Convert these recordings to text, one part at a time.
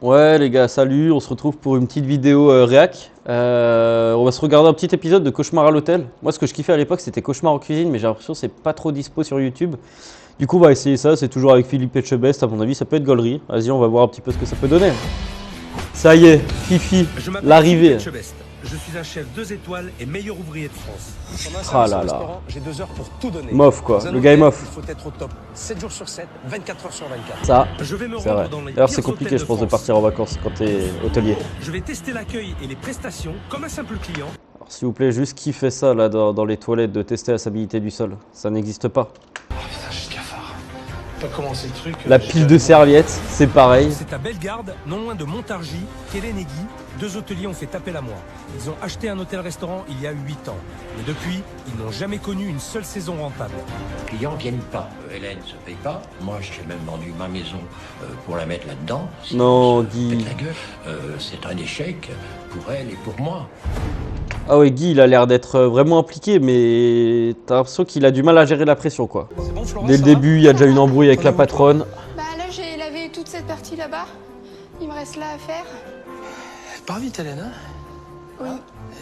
Ouais les gars, salut, on se retrouve pour une petite vidéo réac. On va se regarder un petit épisode de Cauchemar à l'hôtel. Moi ce que je kiffais à l'époque c'était Cauchemar en cuisine, mais j'ai l'impression que c'est pas trop dispo sur YouTube. Du coup on va essayer ça, c'est toujours avec Philippe Etchebest, à mon avis ça peut être gaulerie. Vas-y, on va voir un petit peu ce que ça peut donner. Ça y est, Fifi, l'arrivée. Je suis un chef 2 étoiles et meilleur ouvrier de France. Ah là là. J'ai 2 heures pour tout donner. Mof quoi, le gars est mof. Il faut être au top 7 jours sur 7, 24 heures sur 24. Ça, je vais me c'est vrai. rendre dans les D'ailleurs pires c'est compliqué hôtels je pense de France. partir en vacances quand t'es hôtelier. Je vais tester l'accueil et les prestations comme un simple client. Alors s'il vous plaît, juste qui fait ça là dans les toilettes de tester la stabilité du sol? Ça n'existe pas. Oh putain, j'ai ce cafard. Pas commencé le truc. La pile de serviettes, c'est pareil. C'est à Bellegarde, non loin de Montargis, qu'Hélène et Guy, 2 hôteliers ont fait appel à moi. Ils ont acheté un hôtel-restaurant il y a 8 ans. Mais depuis, ils n'ont jamais connu une seule saison rentable. Les clients viennent pas. Hélène se paye pas. Moi, j'ai même vendu ma maison pour la mettre là-dedans. Si Non, on se Guy. pète la gueule, c'est un échec pour elle et pour moi. Ah ouais, Guy, il a l'air d'être vraiment impliqué, mais t'as l'impression qu'il a du mal à gérer la pression, quoi. C'est bon, Florence, Dès le début, il y a déjà une embrouille avec la patronne. Bah là j'ai lavé toute cette partie là-bas. Il me reste là à faire. Pas vite, Hélène, hein? Oui.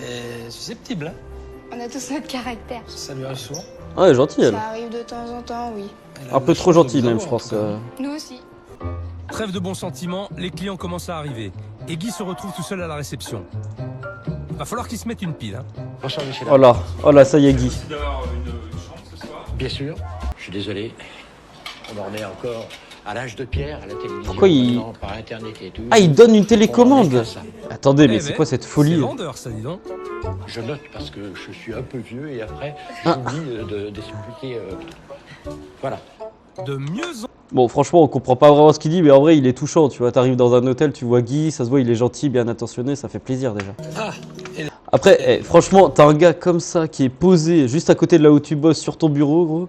Et susceptible, hein? On a tous notre caractère. Ça lui arrive souvent. Ouais, gentille, elle. Ça arrive de temps en temps, oui. Un peu trop gentille, même, je pense. Nous aussi. Trêve de bons sentiments, les clients commencent à arriver. Et Guy se retrouve tout seul à la réception. Va falloir qu'il se mette une pile, hein? Bonsoir, Michel. Oh là, ça y est, Guy. Bien sûr. Je suis désolé. On en est encore à l'âge de pierre, à la télévision. Pourquoi il- maintenant, par Internet et tout. Ah, il donne une On en est télécommande. qu'à ça. Attendez, mais Eh c'est ben, quoi cette C'est folie? vendeur, ça, dis donc. Je note parce que je suis un peu vieux et après, Ah. j'oublie d'expliquer. Voilà. De mieux en Bon, franchement, on comprend pas vraiment ce qu'il dit, mais en vrai, il est touchant, tu vois. T'arrives dans un hôtel, tu vois Guy, ça se voit, il est gentil, bien attentionné, ça fait plaisir déjà. Ah, Après, franchement, t'as un gars comme ça qui est posé juste à côté de là où tu bosses sur ton bureau, gros.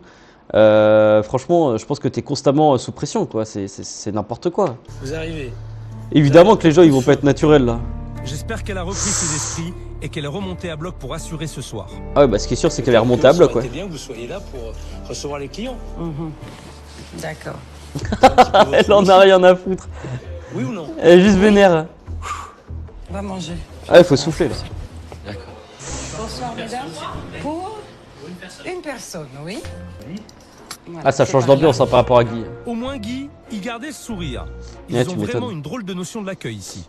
Franchement, je pense que t'es constamment sous pression, quoi. C'est n'importe quoi. vous arrivez. Évidemment que les gens, ils vont pas être naturels là. J'espère qu'elle a repris ses esprits et qu'elle est remontée à bloc pour assurer ce soir. Ah ouais, bah ce qui est sûr, c'est qu'elle est remontée à bloc, ouais. C'est bien que vous soyez là pour recevoir les clients. D'accord. Elle en a rien à foutre. Oui ou non? Elle est juste vénère. On va manger. Ah, il faut souffler là. D'accord. Bonsoir, mesdames. Pour une personne, oui. Voilà, Ah, ça c'est change par d'ambiance là. hein, par rapport à Guy. Au moins Guy, il gardait le sourire. Ils Ouais, tu ont m'étonnes. vraiment une drôle de notion de l'accueil ici.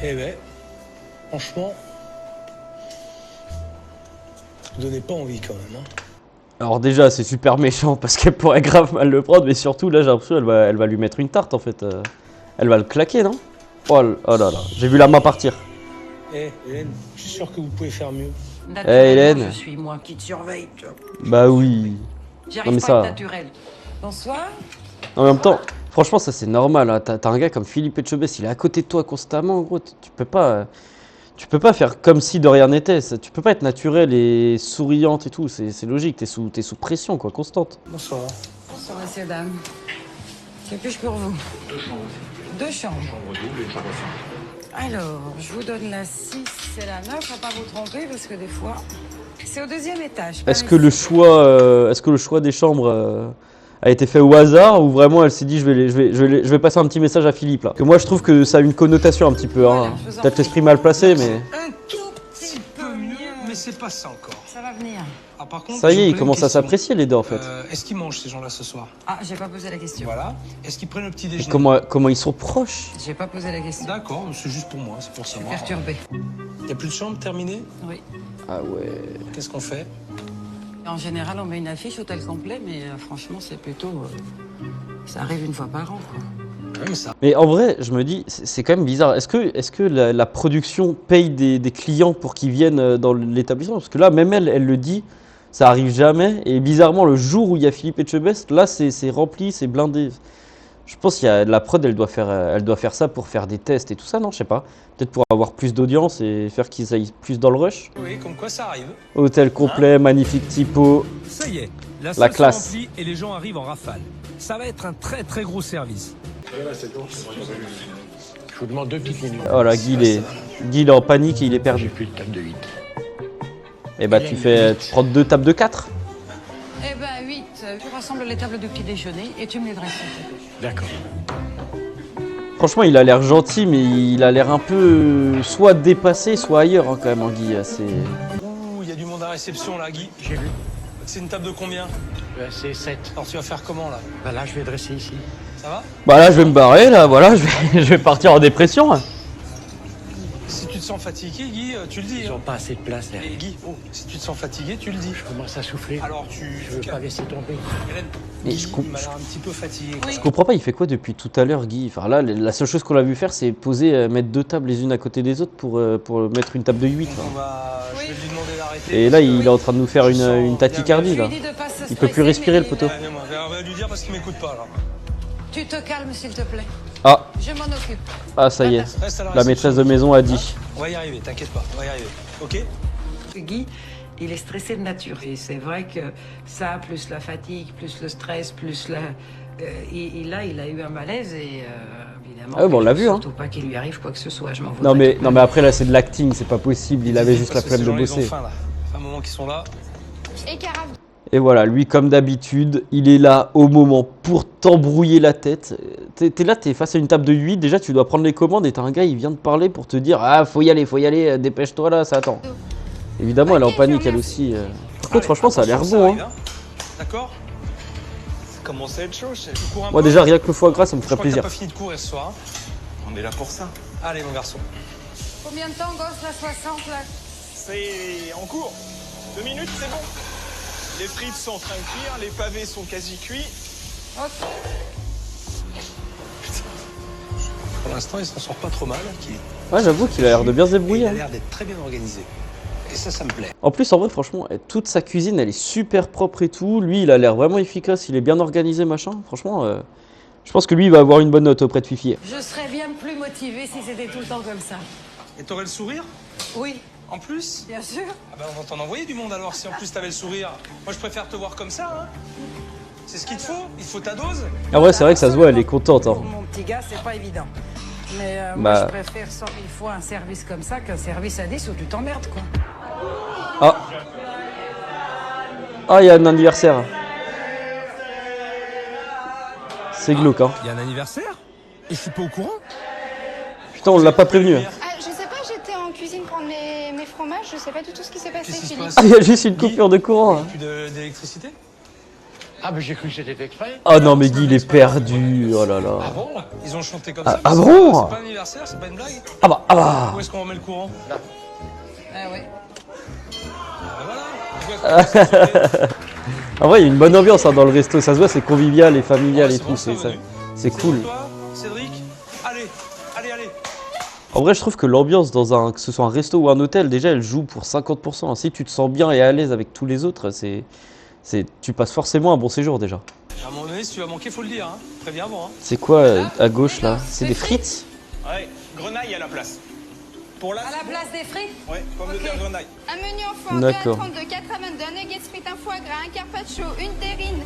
Eh ben, franchement, vous donnez pas envie quand même. Hein. Alors déjà, c'est super méchant parce qu'elle pourrait grave mal le prendre, mais surtout là, j'ai l'impression qu'elle va lui mettre une tarte en fait. Elle va le claquer, non? Oh là là, j'ai vu la main partir. Eh, Hélène, je suis sûr que vous pouvez faire mieux. Naturellement, Hélène. je suis moi qui te surveille. Bah oui. J'arrive Non, mais pas ça- à être naturel. Bonsoir. En même temps, franchement, ça c'est normal. Hein. T'as un gars comme Philippe Etchebest, il est à côté de toi constamment, gros. Tu peux pas faire comme si de rien n'était. Tu peux pas être naturel et souriante et tout. C'est logique. T'es sous pression, quoi, constante. Bonsoir. Bonsoir, messieurs, dames. Que puis-je pour vous? 2 chambres. Alors, je vous donne la 6 et la 9. Faut pas vous tromper parce que des fois, c'est au 2e étage. pas Est-ce que ici. le choix des chambres a été fait au hasard ou vraiment elle s'est dit je vais passer un petit message à Philippe là. Que moi je trouve que ça a une connotation un petit peu. Voilà, Hein. je vous en Peut-être prie. l'esprit mal placé, mais Un tout petit peu mieux, mais c'est pas ça encore. Ça va venir. Ah, par contre, ça y j'ai est, ils plein de commencent à questions. s'apprécier les deux en fait. Est-ce qu'ils mangent ces gens-là ce soir? Ah, j'ai pas posé la question. Voilà. Est-ce qu'ils prennent le petit Et déjeuner? comment ils sont proches. J'ai pas posé la question. D'accord, c'est juste pour moi, c'est pour savoir. Perturbé. Il n'y a plus de chambre terminée? Oui. Ah ouais. Qu'est-ce qu'on fait? En général, on met une affiche hôtel complet, mais franchement, c'est plutôt. Ça arrive une fois par an, quoi. Ouais, mais ça. Mais en vrai, je me dis, c'est quand même bizarre. Est-ce que la production paye des clients pour qu'ils viennent dans l'établissement? Parce que là, même elle le dit, ça arrive jamais. Et bizarrement, le jour où il y a Philippe Etchebest, là, c'est rempli, c'est blindé. Je pense qu'il y a la prod, elle doit faire ça pour faire des tests et tout ça, non? Je sais pas. Peut-être pour avoir plus d'audience et faire qu'ils aillent plus dans le rush. Oui, comme quoi ça arrive. Hôtel complet, magnifique typo. Ça y est, la La salle classe. se remplit et les gens arrivent en rafale. Ça va être un très très gros service. Je vous demande 2 petites minutes. Oh là, Guy, il est en panique et il est J'ai perdu. plus de table de 8. Et bah, tu prends 2 tables de 4. Eh ben, 8. Tu rassembles les tables de petit déjeuner et tu me les dresses. D'accord. Franchement, il a l'air gentil, mais il a l'air un peu soit dépassé, soit ailleurs hein, quand même, Guy. Ouh, il y a du monde à réception là, Guy. J'ai vu. C'est une table de combien? C'est 7. Alors tu vas faire comment là? Bah là, je vais dresser ici. Ça va? Bah là, je vais me barrer, là, voilà, je vais partir en dépression. Si tu te sens fatigué, Guy, tu le dis. Ils hein. ont pas assez de place là. Et Guy, oh, si tu te sens fatigué, tu le dis. Je commence à souffler. Alors tu Je veux pas laisser tomber. Hélène, Mais Guy, je il m'a l'air un petit peu fatigué. Je comprends pas, il fait quoi depuis tout à l'heure, Guy? Enfin là, la seule chose qu'on l'a vu faire, c'est poser, mettre deux tables les unes à côté des autres pour mettre une table de 8. Donc je vais lui demander d'arrêter. Et là, il est en train de nous faire Je sens- une tachycardie, Je là. lui dis de pas se Il peut plus stresser, respirer, mais le poteau. On va lui dire parce qu'il m'écoute pas là. Tu te calmes, s'il te plaît. Ah, Je m'en occupe. ah, ça y est. Reste à La réception. maîtresse de maison a dit. On va y arriver, t'inquiète pas, on va y arriver. Ok? Guy, il est stressé de nature. Et c'est vrai que ça, plus la fatigue, plus le stress, plus la... il a eu un malaise et évidemment... Ah ouais, bon, on l'a vu, hein. Surtout pas qu'il lui arrive quoi que ce soit, je m'en Non voudrais. mais après là c'est de l'acting, c'est pas possible, il avait juste la Parce que ces flemme de gens-là, ils ont bosser. faim, là. Ça fait un moment qu'ils sont là. Et Carafe. Et voilà, lui comme d'habitude, il est là au moment pour t'embrouiller la tête. T'es là, t'es face à une table de 8, déjà tu dois prendre les commandes et t'as un gars, il vient de parler pour te dire « Ah, faut y aller, dépêche-toi là, ça attend. » Évidemment, elle est en Ok, panique je elle remercie. aussi. Par contre, Allez, franchement, ça a l'air attention, bon. arrive, Hein. D'accord? Ça commence à être chaud, chef. Tu cours un Moi peu? déjà, rien que le foie gras, ça me Je ferait crois que t'as plaisir. pas fini de courir ce soir. Hein. On est là pour ça. Allez mon garçon. Combien de temps, gosse, la 60, là? C'est en cours. 2 minutes, c'est bon. Les frites sont en train de cuire, les pavés sont quasi cuits. Ok. Pour l'instant, il s'en sort pas trop mal. Ouais, j'avoue qu'il a l'air de bien se Il débrouiller. a Hein. l'air d'être très bien organisé. Et ça me plaît. En plus, en vrai, franchement, toute sa cuisine, elle est super propre et tout. Lui, il a l'air vraiment efficace, il est bien organisé, machin. Franchement, je pense que lui, il va avoir une bonne note auprès de Fifi. Je serais bien plus motivée si c'était tout le temps comme ça. Et t'aurais le sourire? Oui, En plus? bien sûr. Ah ben on va t'en envoyer du monde alors si en plus t'avais le sourire. Moi je préfère te voir comme ça. Hein. C'est ce qu'il te faut. Il te faut ta dose. Ah ouais, c'est vrai que ça se voit, elle est contente. Hein. Pour mon petit gars, c'est pas évident. Mais Bah. moi, je préfère 100 000 fois un service comme ça qu'un service à 10 où tu t'emmerdes, quoi. Ah. Ah, il y a un anniversaire. C'est glauque, hein. Il y a un anniversaire? Et je suis pas au courant? Putain, on l'a pas prévenu. Hein. Ah, je sais pas, j'étais en cuisine prendre mes fromages, je sais pas du tout ce qui s'est passé, Qu'est-ce qui se Philippe. passe? Ah, il y a juste une coupure de courant. Hein. Plus d'électricité? Ah, mais j'ai cru que c'était fait exprès. Oh non, mais Guy, il est perdu. Oh là là. Ah bon? Ils ont chanté comme Ah, ça? ah mais bon? C'est pas un anniversaire, c'est pas une blague? Ah bah, ah bah. Où est-ce qu'on remet le courant? Ah ouais. Ah, voilà. En vrai, il y a une bonne ambiance hein, dans le resto. Ça se voit, c'est convivial et familial et tout. bon, C'est ça, venu. c'est cool. Toi, Cédric? Allez. En vrai, je trouve que l'ambiance dans un, que ce soit un resto ou un hôtel, déjà, elle joue pour 50%. Si tu te sens bien et à l'aise avec tous les autres, tu passes forcément un bon séjour déjà. À un moment donné, si tu vas manquer, faut le dire. Hein. Préviens avant. Hein. C'est quoi à gauche là? C'est des frites? Ouais, grenaille à la place. Pour la... À la place des frites? Ouais, pomme de terre, grenaille. Un menu enfant, 2 à D'accord. 32, 4 à 22, un nugget frites, un foie gras, un carpaccio, une terrine,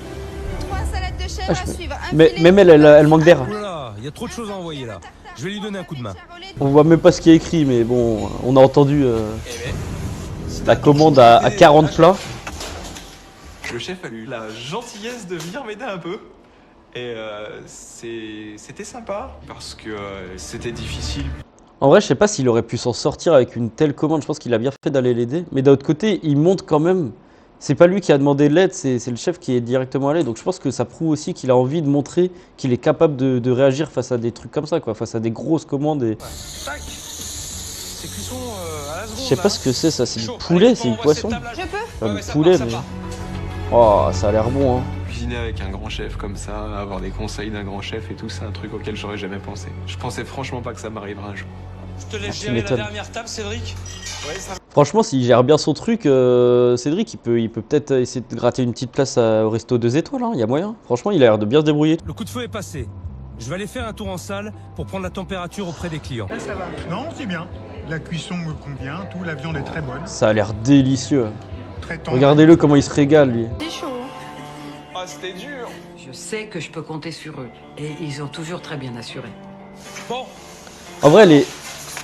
3 salades de chèvre à suivre, un Mais filet même de elle manque d'air. Oh là là, il y a trop de choses à envoyer là. Je vais lui donner un coup de main. On voit même pas ce qui est écrit, mais bon, on a entendu Eh ben, la commande à 40 plats. Le chef a eu la gentillesse de venir m'aider un peu. Et c'était sympa parce que c'était difficile. En vrai, je sais pas s'il aurait pu s'en sortir avec une telle commande. Je pense qu'il a bien fait d'aller l'aider. Mais d'un autre côté, il montre quand même. C'est pas lui qui a demandé de l'aide, c'est le chef qui est directement allé. Donc je pense que ça prouve aussi qu'il a envie de montrer qu'il est capable de réagir face à des trucs comme ça, quoi, face à des grosses commandes. Et... tac. C'est cuisson à la seconde. Je sais pas ce que c'est, ça. C'est du poulet, c'est du poisson. Je peux? Enfin, Ouais, du ça poulet, part, mais. ça part. Oh, ça a l'air bon, hein. Cuisiner avec un grand chef comme ça, avoir des conseils d'un grand chef et tout, c'est un truc auquel j'aurais jamais pensé. Je pensais franchement pas que ça m'arriverait un jour. Je te laisse tu gérer la m'étonnes. dernière table, Cédric. Ouais, ça Franchement, s'il gère bien son truc, Cédric, il peut peut-être essayer de gratter une petite place au resto 2 étoiles. Hein. Il y a moyen. Franchement, il a l'air de bien se débrouiller. Le coup de feu est passé. Je vais aller faire un tour en salle pour prendre la température auprès des clients. Là, ça va. Non, c'est bien. La cuisson me convient, tout, la viande est très bonne, Ça a l'air délicieux. très tendre. Regardez-le comment il se régale, lui. C'est chaud. Ah, c'était dur. Je sais que je peux compter sur eux. Et ils ont toujours très bien assuré. Bon, En vrai,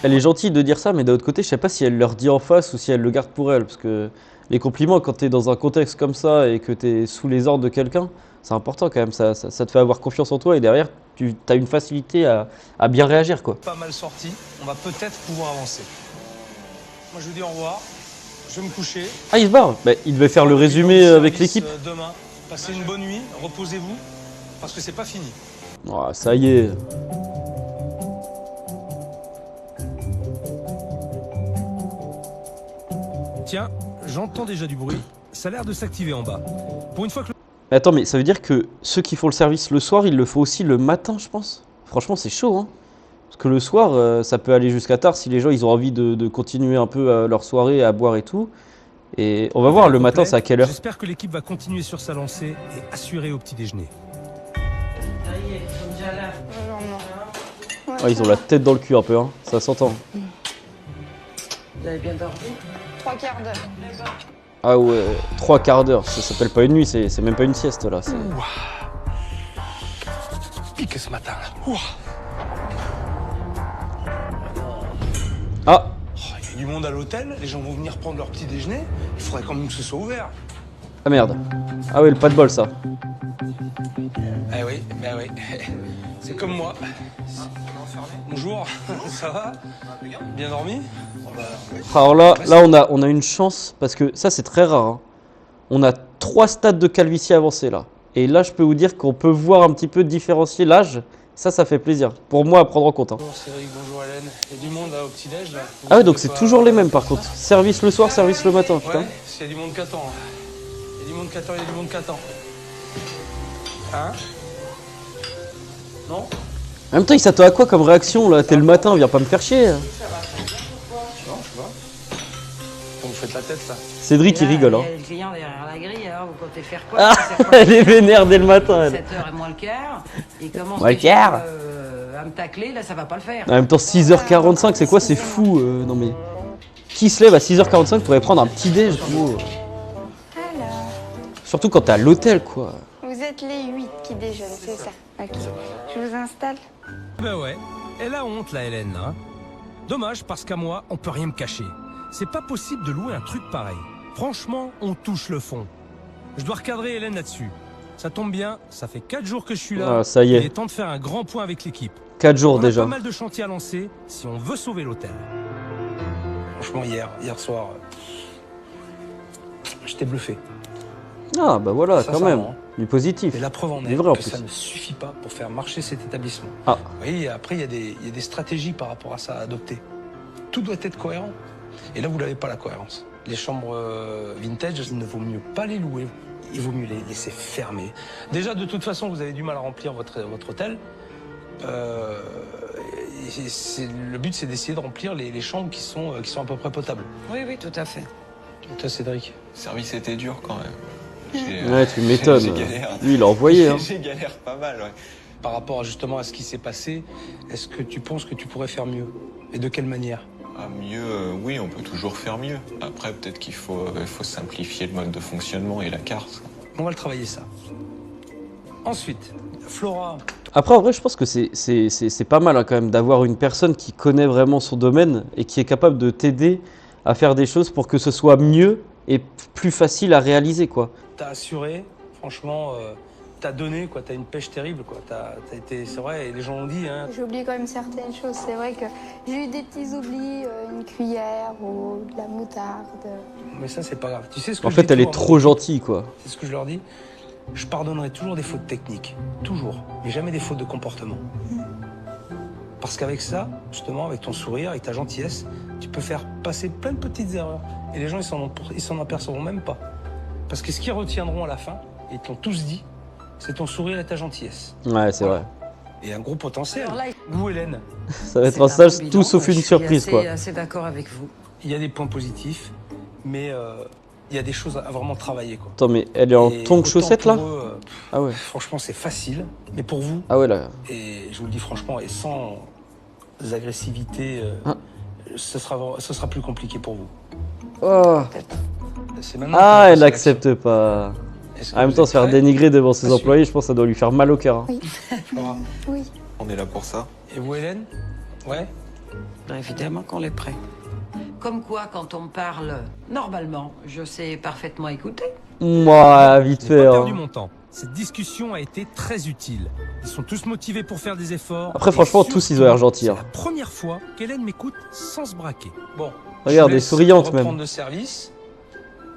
elle est gentille de dire ça, mais d'un autre côté, je sais pas si elle leur dit en face ou si elle le garde pour elle. Parce que les compliments, quand t'es dans un contexte comme ça et que t'es sous les ordres de quelqu'un, c'est important quand même. Ça te fait avoir confiance en toi et derrière, tu as une facilité à bien réagir, quoi. Pas mal sorti, on va peut-être pouvoir avancer. Moi, je vous dis au revoir. Je vais me coucher. Ah, il se barre. Bah, il devait faire le résumé avec l'équipe. Demain, passez une bonne nuit, reposez-vous, parce que c'est pas fini. Oh, ça y est. Tiens, j'entends déjà du bruit. Ça a l'air de s'activer en bas. Pour une fois que Mais attends, mais ça veut dire que ceux qui font le service le soir, ils le font aussi le matin, je pense. Franchement, c'est chaud, hein. Parce que le soir, ça peut aller jusqu'à tard si les gens ils ont envie de continuer un peu leur soirée à boire et tout. Et on va voir le matin, c'est à quelle heure? J'espère que l'équipe va continuer sur sa lancée et assurer au petit déjeuner. Ça y est, ils sont déjà là. Ah, ils ont la tête dans le cul un peu, hein. Ça s'entend. Vous avez bien dormi? 3 quarts d'heure. Ah ouais, 3 quarts d'heure, ça s'appelle pas une nuit, c'est même pas une sieste là. Pique ce matin là. Ouah. Ah, Oh, il y a du monde à l'hôtel, les gens vont venir prendre leur petit déjeuner. Il faudrait quand même que ce soit ouvert. ah merde. Ah ouais, le pas de bol ça. Eh oui, ben oui. C'est comme moi. Bonjour, ça va? Bien dormi? Alors là on a une chance parce que ça c'est très rare, hein. On a 3 stades de calvitie avancés là. Et là je peux vous dire qu'on peut voir un petit peu différencier l'âge. Ça fait plaisir. Pour moi à prendre en compte, hein. Bonjour Cédric, bonjour Hélène. Il y a du monde là au petit-déj là. Ah ouais, donc c'est toujours les mêmes par contre. Service le soir, service le matin, putain. Ouais, il y a du monde qui attend. Il y a du monde qui attend, il y a du monde qui attend. Hein? Non? En même temps, il s'attend à quoi comme réaction là? T'es le matin, viens pas me faire chier. Non, je vois. Vous faites la tête là. Cédric il rigole, hein. Il y a le client derrière la grille, alors vous comptez faire quoi? Ah, elle est vénère dès le matin, elle. 7h et moins le quart. Il commence Moins le déjà, quart. à me tacler, là ça va pas le faire. En même temps, 6h45, c'est quoi? C'est fou. Non mais. Qui se lève à 6h45 pour aller prendre un petit déj, gros? Alors, Surtout quand t'es à l'hôtel, quoi. vous êtes les 8 qui déjeunent, c'est ça? Ok. Je vous installe. Ben ouais, elle a honte la Hélène, hein. Dommage parce qu'à moi, on peut rien me cacher. C'est pas possible de louer un truc pareil. Franchement, on touche le fond. Je dois recadrer Hélène là-dessus. Ça tombe bien, ça fait 4 jours que je suis là. Ah, ça y est. Il est temps de faire un grand point avec l'équipe. 4 jours On a déjà. pas mal de chantiers à lancer si on veut sauver l'hôtel. Franchement, hier soir, j'étais bluffé. Ah bah voilà, quand même. Sincèrement. Du positif. Et la preuve en Du est vrai en que plus. ça ne suffit pas pour faire marcher cet établissement. Ah. Vous voyez, après, il y a des stratégies par rapport à ça à adopter. Tout doit être cohérent. Et là, vous n'avez pas la cohérence. Les chambres vintage, il ne vaut mieux pas les louer. Il vaut mieux les laisser fermer. Déjà, de toute façon, vous avez du mal à remplir votre hôtel. Le but, c'est d'essayer de remplir les chambres qui sont à peu près potables. Oui, oui, tout à fait. Et toi, Cédric? Le service était dur quand même. Ouais, tu m'étonnes. J'ai galéré. Lui, il a envoyé, hein. J'ai galéré pas mal, ouais. Par rapport justement à ce qui s'est passé, est-ce que tu penses que tu pourrais faire mieux? Et de quelle manière? Ah, mieux, oui, on peut toujours faire mieux. Après, peut-être qu'il faut simplifier le mode de fonctionnement et la carte. On va le travailler ça. Ensuite, Flora. Après, en vrai, je pense que c'est pas mal, hein, quand même d'avoir une personne qui connaît vraiment son domaine et qui est capable de t'aider à faire des choses pour que ce soit mieux et plus facile à réaliser, quoi. T'as assuré, franchement, t'as donné, quoi. T'as une pêche terrible, quoi. T'as été, c'est vrai, et les gens l'ont dit, hein. J'ai oublié quand même certaines choses. C'est vrai que j'ai eu des petits oublis, une cuillère ou de la moutarde. Mais ça, c'est pas grave. Tu sais ce que En je fait, dis elle est toujours à trop gentille, quoi. C'est ce que je leur dis. Je pardonnerai toujours des fautes techniques. Toujours. Mais jamais des fautes de comportement. Parce qu'avec ça, justement, avec ton sourire, avec ta gentillesse, tu peux faire passer plein de petites erreurs. Et les gens, ils s'en apercevront même pas. Parce que ce qu'ils retiendront à la fin, et ils t'ont tous dit, c'est ton sourire et ta gentillesse. Ouais, c'est vrai. Et un gros potentiel. Alors là, Vous, Hélène, Ça va être c'est un stage bon bilan. tout sauf une Je suis surprise, assez, quoi. assez d'accord avec vous. il y a des points positifs, mais il y a des choses à vraiment travailler, quoi. Attends, mais elle est en Et tongs autant chaussettes, là? pour eux, Ah ouais. franchement, c'est facile. Mais pour vous, Ah ouais, là. et je vous le dis franchement, et sans agressivité, Ah. ce sera plus compliqué pour vous. Oh. C'est maintenant Ah, qu'on elle passe à accepte pas. l'action. Est-ce que En même vous temps, êtes se faire prêts? dénigrer devant ses Pas sûr. employés, je pense que ça doit lui faire mal au cœur, hein. Flora. Oui. On est là pour ça. Et vous, Hélène? Ouais? Ben, évidemment qu'on est prêt. Comme quoi, quand on me parle normalement, je sais parfaitement écouter. Moi, vite J'ai fait, pas hein. perdu mon temps. cette discussion a été très utile. Ils sont tous motivés pour faire des efforts. Après, Et franchement, surtout, tous, ils ont l'air gentils, C'est hein. la première fois qu'Hélène m'écoute sans se braquer. Bon, Regarde, je vous elle est laisse souriante, reprendre même. le service.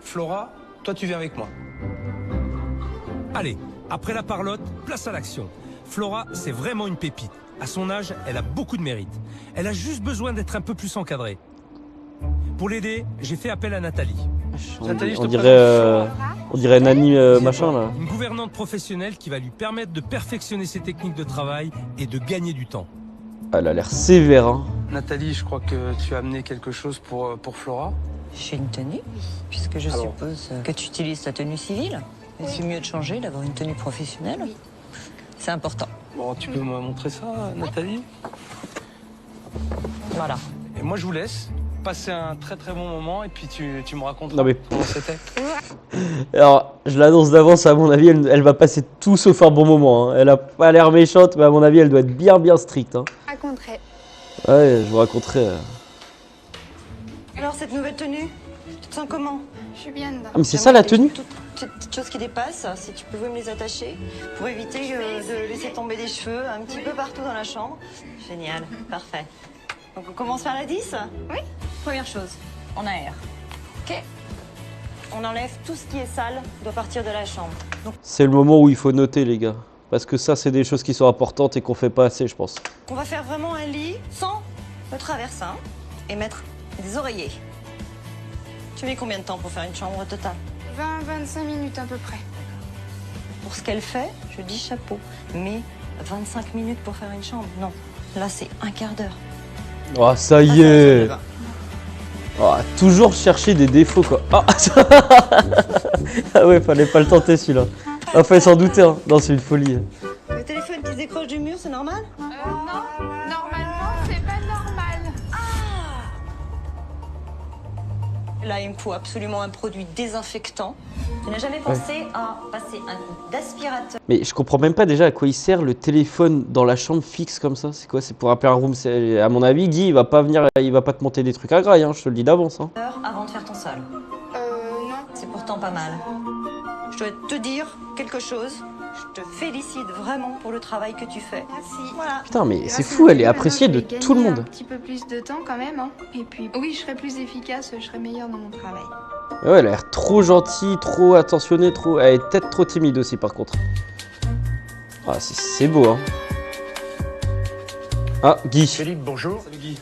Flora, toi tu viens avec moi. Allez, après la parlotte, place à l'action. Flora, c'est vraiment une pépite. À son âge, elle a beaucoup de mérite. Elle a juste besoin d'être un peu plus encadrée. Pour l'aider, j'ai fait appel à Nathalie. Nathalie, je te On dirait Nani machin là. Une gouvernante professionnelle qui va lui permettre de perfectionner ses techniques de travail et de gagner du temps. Elle a l'air sévère, hein. Nathalie, je crois que tu as amené quelque chose pour Flora. J'ai une tenue, puisque je suppose que tu utilises ta tenue civile. Et c'est mieux de changer, d'avoir une tenue professionnelle. Oui. C'est important. Bon, tu peux me montrer ça, Nathalie? Voilà. Et moi, je vous laisse passer un très très bon moment et puis tu me racontes Non, mais- comment c'était. Alors, je l'annonce d'avance, à mon avis, elle va passer tout sauf un bon moment, hein. Elle a pas l'air méchante, mais à mon avis, elle doit être bien stricte, hein. Je raconterai. Ouais, je vous raconterai. Alors, cette nouvelle tenue, tu te sens comment? Je suis bien dedans. Ah, mais c'est ça la tenue? Toutes ces petites choses qui dépassent, si tu pouvais me les attacher, pour éviter de laisser tomber des cheveux un petit peu partout dans la chambre. Génial, parfait. Donc, on commence par la 10? Oui. Première chose, on aère. Ok. On enlève tout ce qui est sale, doit partir de la chambre. Donc, C'est le moment où il faut noter, les gars. Parce que ça, c'est des choses qui sont importantes et qu'on fait pas assez, je pense. on va faire vraiment un lit sans le traversin et mettre des oreillers. Tu mets combien de temps pour faire une chambre totale? 20-25 minutes à peu près. Pour ce qu'elle fait, je dis chapeau. Mais 25 minutes pour faire une chambre, non. Là, c'est un quart d'heure. Oh, ça y est. Oh, toujours chercher des défauts, quoi. Ah, ah ouais, fallait pas le tenter, celui-là. Ah, fallait s'en douter, hein. Non, c'est une folie. Le téléphone qui se décroche du mur, c'est normal? Non, normalement, c'est pas normal. Là, il me faut absolument un produit désinfectant. Tu n'as jamais pensé à passer un coup d'aspirateur? Mais je comprends même pas déjà à quoi il sert le téléphone dans la chambre fixe comme ça. C'est quoi? C'est pour appeler un room. À mon avis, Guy, il va pas venir, il va pas te monter des trucs à graille, hein, je te le dis d'avance, hein. Avant de faire ton sol. Non. C'est pourtant pas mal. Je dois te dire quelque chose. Je te félicite vraiment pour le travail que tu fais. Merci. Voilà. Putain, mais Grâce c'est à fou, elle est lui, appréciée de maintenant, je vais tout le gagner monde. Un petit peu plus de temps quand même. Hein. Et puis, oui, je serai plus efficace, je serai meilleure dans mon travail. Ouais, elle a l'air trop gentille, trop attentionnée, trop. Elle est peut-être trop timide aussi, par contre. Ah, c'est beau, hein. Ah, Guy. Philippe, bonjour. Salut Guy,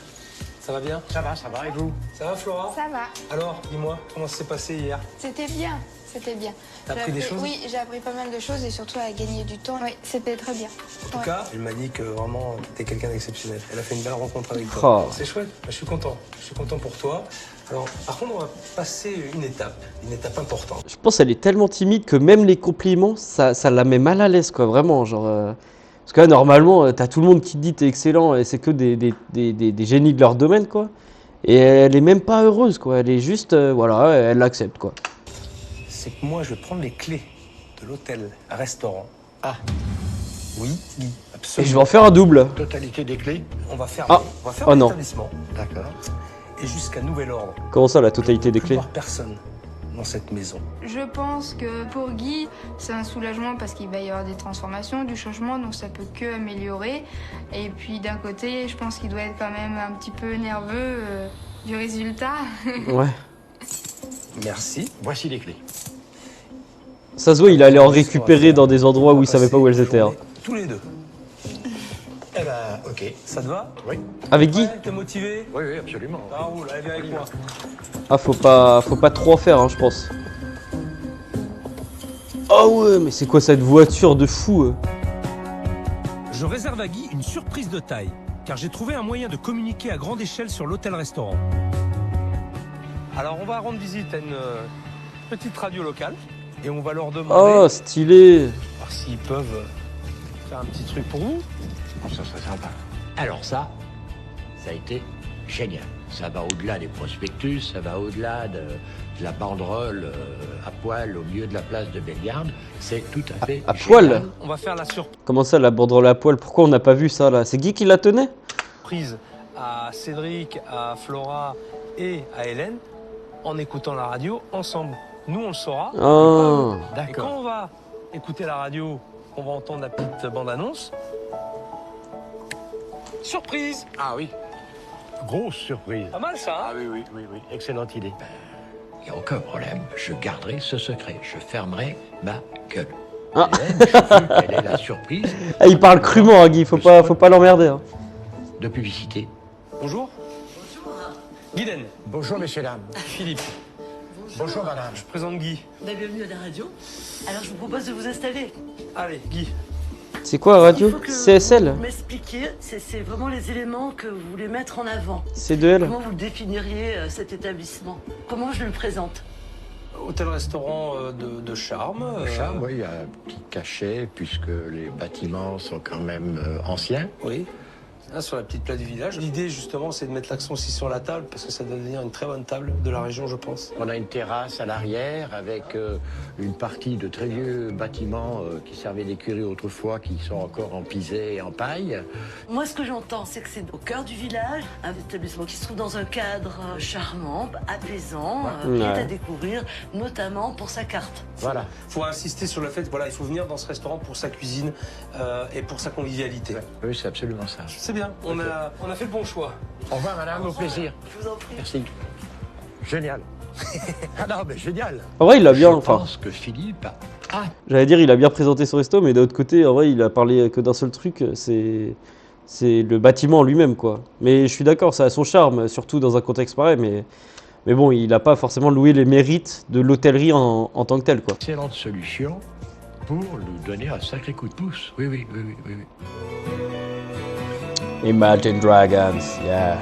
ça va bien? Ça va, et vous? Ça va Flora? Ça va. Alors, dis-moi, comment ça s'est passé hier? C'était bien. C'était bien. T'as J'ai appris des choses? Oui, j'ai appris pas mal de choses et surtout à gagner du temps. Oui, c'était très bien. En tout Ouais. cas, elle m'a dit que vraiment, t'es quelqu'un d'exceptionnel. Elle a fait une belle rencontre avec toi. Oh. C'est chouette, je suis content. Je suis content pour toi. Alors, par contre, on va passer une étape importante. Je pense qu'elle est tellement timide que même les compliments, ça la met mal à l'aise, quoi, vraiment. Genre, parce que là, normalement, t'as tout le monde qui te dit t'es excellent et c'est que des génies de leur domaine, quoi. Et elle est même pas heureuse, quoi. Elle est juste, voilà, elle l'accepte, quoi. C'est que moi, je vais prendre les clés de l'hôtel-restaurant. Ah, Oui, Et absolument. je vais en faire un double. totalité des clés? On va faire, Ah. on va faire Oh non. l'établissement. D'accord. Et jusqu'à nouvel ordre. Comment ça, la totalité des Plus clés? voir personne dans cette maison. Je pense que pour Guy, c'est un soulagement parce qu'il va y avoir des transformations, du changement, donc ça peut que améliorer. Et puis d'un côté, je pense qu'il doit être quand même un petit peu nerveux du résultat. Ouais. Merci. Voici les clés. Ça se voit, il allait en récupérer dans des endroits où il savait pas où elles étaient, hein. Tous les deux. Eh ben, ok. Ça te va? Oui. Avec Guy? Ouais, t'es motivé? Oui, oui, absolument. Ah, roule, allez, viens avec moi. Ah, faut pas trop en faire, hein, je pense. Ah ouais, mais c'est quoi cette voiture de fou? Je réserve à Guy une surprise de taille, car j'ai trouvé un moyen de communiquer à grande échelle sur l'hôtel-restaurant. Alors, on va rendre visite à une petite radio locale, et on va leur demander Oh, stylé. voir s'ils peuvent faire un petit truc pour vous. Oh, ça serait sympa. Alors ça a été génial. Ça va au-delà des prospectus, ça va au-delà de la banderole à poil au milieu de la place de Bellegarde. C'est tout à fait À génial. poil? On va faire la Comment ça, la banderole à poil? Pourquoi on n'a pas vu ça, là? C'est Guy qui la tenait? surprise à Cédric, à Flora et à Hélène en écoutant la radio ensemble. Nous, on le saura. Ah. Et quand on va écouter la radio, on va entendre la petite bande-annonce. Surprise! Ah oui. Grosse surprise. Pas mal ça, hein? Ah oui. Excellente idée. Il n'y a aucun problème. Je garderai ce secret. Je fermerai ma gueule. Ah. Hélène, je veux quelle est la surprise Ah, il parle crûment, hein, Guy, faut pas l'emmerder. Hein. de publicité. Bonjour. Guylaine, Bonjour, messieurs, dames. Philippe, Bonjour, madame. je présente Guy. Bienvenue à la radio. Alors je vous propose de vous installer. Allez, Guy. C'est quoi, radio? Il faut que CSL? vous m'expliquiez, c'est vraiment les éléments que vous voulez mettre en avant. C2L? Comment vous le définiriez, cet établissement? Comment je le présente? Hôtel-restaurant de charme. Charme, oui, il y a un petit cachet, puisque les bâtiments sont quand même anciens. Oui. Là, sur la petite plate du village. L'idée, justement, c'est de mettre l'accent aussi sur la table, parce que ça doit devenir une très bonne table de la région, je pense. On a une terrasse à l'arrière avec une partie de très vieux bâtiments qui servaient d'écurie autrefois, qui sont encore en pisé et en paille. Moi, ce que j'entends, c'est que c'est au cœur du village, un établissement qui se trouve dans un cadre charmant, apaisant, Ouais. prêt à découvrir, notamment pour sa carte. Voilà. Faut insister sur le fait, voilà, il faut venir dans ce restaurant pour sa cuisine et pour sa convivialité. Oui, c'est absolument ça. C'est bien, on a fait le bon choix. Au revoir, madame, au plaisir. Je vous en prie. Merci. Génial. Ah non, mais génial. En vrai, il a bien, Je enfin, pense que Philippe a j'allais dire, il a bien présenté son resto, mais d'un autre côté, en vrai, il a parlé que d'un seul truc, c'est le bâtiment lui-même, quoi. Mais je suis d'accord, ça a son charme, surtout dans un contexte pareil, mais bon, il n'a pas forcément loué les mérites de l'hôtellerie en tant que tel, quoi. excellente solution pour lui donner un sacré coup de pouce. Oui. Imagine Dragons, yeah.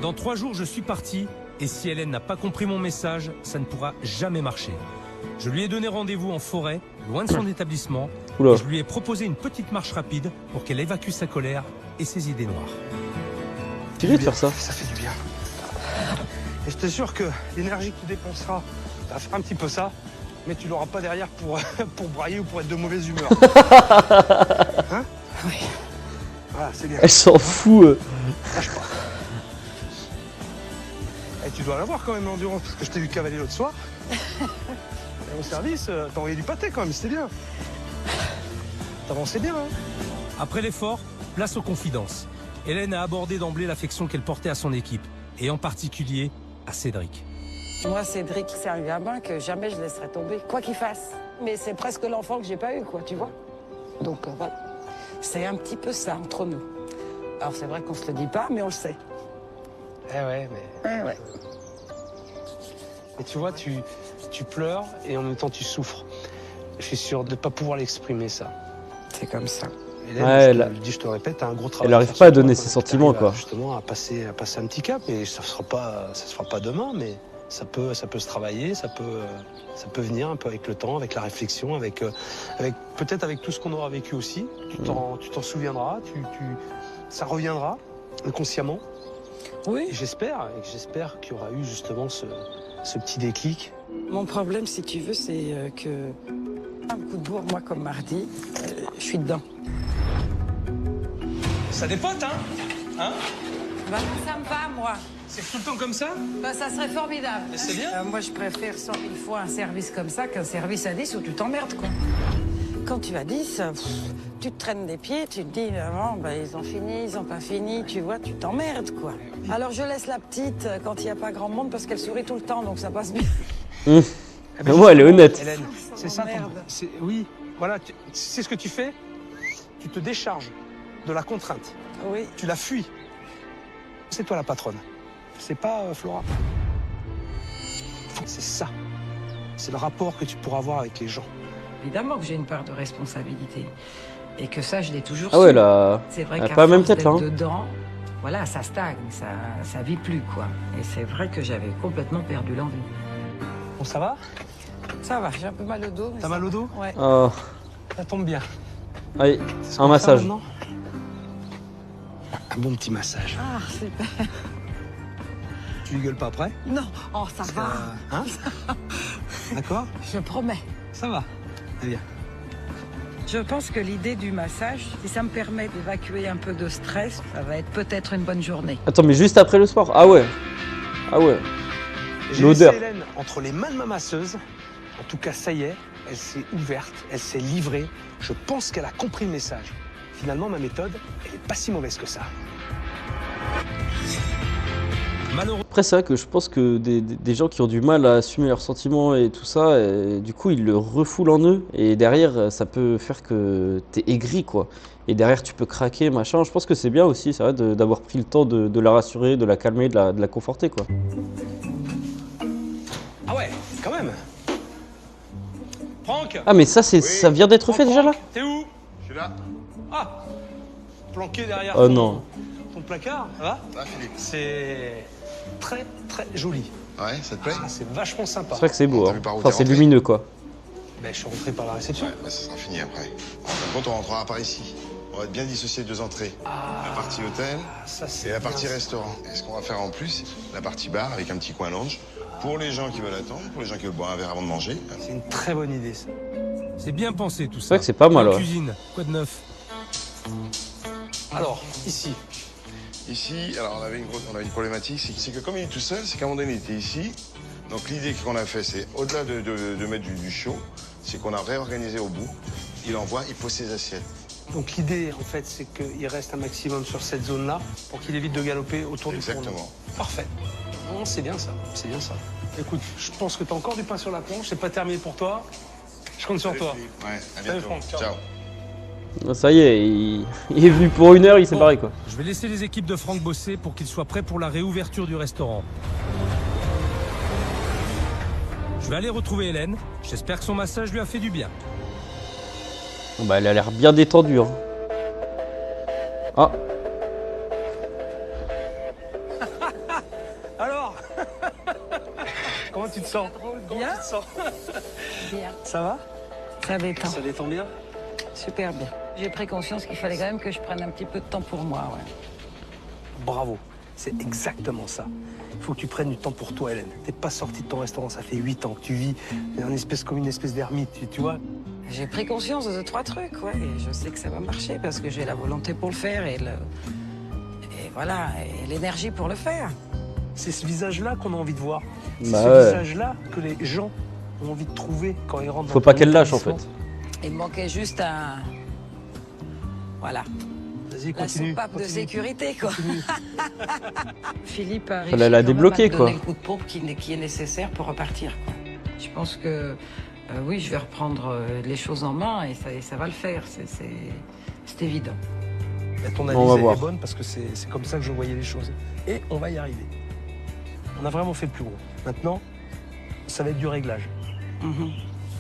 Dans 3 jours, je suis parti, et si Hélène n'a pas compris mon message, ça ne pourra jamais marcher. Je lui ai donné rendez-vous en forêt, loin de son établissement, Oula. et je lui ai proposé une petite marche rapide pour qu'elle évacue sa colère et ses idées noires. C'est mieux de faire ça. Ça fait du bien. Et je t'assure que l'énergie que tu dépenseras, tu vas faire un petit peu ça, mais tu l'auras pas derrière pour brailler ou pour être de mauvaise humeur. Hein? Oui. Voilà, c'est bien. Elle s'en fout. Lâche pas. Et tu dois l'avoir quand même l'endurance, parce que je t'ai vu cavaler l'autre soir. Et au service, t'as envoyé du pâté quand même, c'était bien. T'avançais bien, hein. Après l'effort, place aux confidences. Hélène a abordé d'emblée l'affection qu'elle portait à son équipe, et en particulier à Cédric. Moi, Cédric, c'est un gamin que jamais je laisserai tomber, quoi qu'il fasse. Mais c'est presque l'enfant que j'ai pas eu, quoi, tu vois. Donc voilà. C'est un petit peu ça entre nous. Alors c'est vrai qu'on se le dit pas, mais on le sait. Eh ouais, mais... Ouais. Et tu vois, tu pleures et en même temps tu souffres. Je suis sûr de ne pas pouvoir l'exprimer, ça. C'est comme ça. Hélène, Ouais, je te le répète, t'as un gros travail. Elle à arrive faire pas à sur toi, donner quoi. ses sentiments, T'arrives quoi. Justement à passer un petit cap, et ça se fera pas demain, mais ça peut se travailler, ça peut venir un peu avec le temps, avec la réflexion, avec peut-être avec tout ce qu'on aura vécu aussi. Tu t'en souviendras, ça reviendra inconsciemment. Oui. Et j'espère qu'il y aura eu justement ce petit déclic. Mon problème, si tu veux, c'est que un coup de bourre, moi, comme mardi, je suis dedans. Ça dépote, hein? Hein? Bah, ça me va, moi. C'est tout le temps comme ça? Bah, ça serait formidable. Mais c'est bien. Moi, je préfère 100 000 fois un service comme ça qu'un service à 10 où tu t'emmerdes, quoi. Quand tu vas 10, tu te traînes des pieds, tu te dis, avant, bah, ils ont fini, ils ont pas fini, tu vois, tu t'emmerdes, quoi. Alors, je laisse la petite quand il n'y a pas grand monde parce qu'elle sourit tout le temps, donc ça passe bien. Eh Mais moi, elle est honnête. Hélène, c'est ça. m'emmerde. Oui, voilà, c'est ce que tu fais. Tu te décharges de la contrainte. Oui. Tu la fuis. C'est toi la patronne. C'est pas Flora. C'est ça. C'est le rapport que tu pourras avoir avec les gens. Évidemment que j'ai une part de responsabilité. Et que ça, je l'ai toujours Ah ouais, su. là. C'est vrai elle a qu'à pas la même force tête, là, d'être hein. dedans, voilà, ça stagne, ça vit plus, quoi. Et c'est vrai que j'avais complètement perdu l'envie. Bon, ça va? Ça va, j'ai un peu mal au dos. mais T'as ça mal va. au dos? Ouais. Oh. Ça tombe bien. Allez, C'est ce un qu'on va faire massage. maintenant. Un bon petit massage. Ah, super. Tu gueules pas après? Non, oh, ça va. Hein? D'accord? Je promets. Ça va. Très bien. Je pense que l'idée du massage, si ça me permet d'évacuer un peu de stress, ça va être peut-être une bonne journée. Attends, mais juste après le sport? Ah ouais. Ah ouais. J'ai L'odeur. laissé Hélène entre les mains de ma masseuse. En tout cas, ça y est, elle s'est ouverte, elle s'est livrée. Je pense qu'elle a compris le message. Finalement, ma méthode, elle est pas si mauvaise que ça. Malheureusement. Après, c'est vrai que je pense que des gens qui ont du mal à assumer leurs sentiments et tout ça, et du coup, ils le refoulent en eux. Et derrière, ça peut faire que t'es aigri, quoi. Et derrière, tu peux craquer, machin. Je pense que c'est bien aussi, c'est vrai, d'avoir pris le temps de la rassurer, de la calmer, de la conforter, quoi. Ah ouais, quand même. Franck, Ah, mais ça, ça vient d'être fait déjà là? t'es où? Je suis là. Ah, planqué derrière Oh non. ton placard, ça va? Ah, Philippe. C'est très très joli. Ouais, ça te plaît? Ah, c'est vachement sympa. C'est vrai que c'est beau, T'as hein. vu par où Enfin, t'es c'est rentré lumineux, quoi. Ben, je suis rentré par la réception. Ouais, bah, ça sera fini après. En fin de compte, on rentrera par ici. On va bien dissocier deux entrées. La partie hôtel Ça, c'est et la bien, partie ça. restaurant. Et ce qu'on va faire en plus, la partie bar avec un petit coin lounge. Pour les gens qui veulent attendre, pour les gens qui veulent boire un verre avant de manger. C'est une très bonne idée, ça. C'est bien pensé tout ça. C'est vrai que c'est pas mal, La ouais. cuisine, quoi de neuf? Alors, ici. Ici, alors on avait une problématique, c'est que comme il est tout seul, c'est qu'à un moment donné, il était ici. Donc l'idée qu'on a fait, c'est au-delà de mettre du chaud, c'est qu'on a réorganisé au bout. Il envoie, il pose ses assiettes. Donc l'idée, en fait, c'est qu'il reste un maximum sur cette zone-là pour qu'il évite de galoper autour du fourneau. Exactement. Parfait. Non, c'est bien ça, c'est bien ça. Écoute, je pense que t'as encore du pain sur la planche, c'est pas terminé pour toi. Je compte sur toi. Ouais, à Salut, bientôt. Franck, ciao. Ciao. Ah, ça y est, il est venu pour 1 heure, il s'est Bon, barré, quoi. Je vais laisser les équipes de Franck bosser pour qu'ils soient prêts pour la réouverture du restaurant. Je vais aller retrouver Hélène. J'espère que son massage lui a fait du bien. Bah, elle a l'air bien détendue, hein. Ah, Alors comment tu te sens? Comment Bien. tu te sens? Bien. Ça va? Ça détend. Ça détend bien? Super bien. J'ai pris conscience qu'il fallait quand même que je prenne un petit peu de temps pour moi, ouais. Bravo, c'est exactement ça. Il faut que tu prennes du temps pour toi, Hélène. T'es pas sortie de ton restaurant, ça fait 8 ans que tu vis comme une espèce d'ermite, tu vois. J'ai pris conscience de 2-3 trucs, ouais. Et je sais que ça va marcher parce que j'ai la volonté pour le faire et voilà, et l'énergie pour le faire. C'est ce visage-là qu'on a envie de voir. C'est Bah ce ouais. visage-là que les gens ont envie de trouver quand ils rentrent dans faut pas ton qu'elle lâche, en établissement. fait. Il me manquait juste un... Voilà, Vas-y, la continue. soupape de continue. sécurité, quoi. Philippe a réussi Fallait la quand même débloquer, à me donner quoi. le coup de pompe qui est nécessaire pour repartir, quoi. Je pense que, oui, je vais reprendre les choses en main et ça va le faire, c'est évident. Et ton On analyse va elle voir. est bonne parce que c'est comme ça que je voyais les choses. Et on va y arriver. On a vraiment fait le plus gros. Maintenant, ça va être du réglage. Mhm.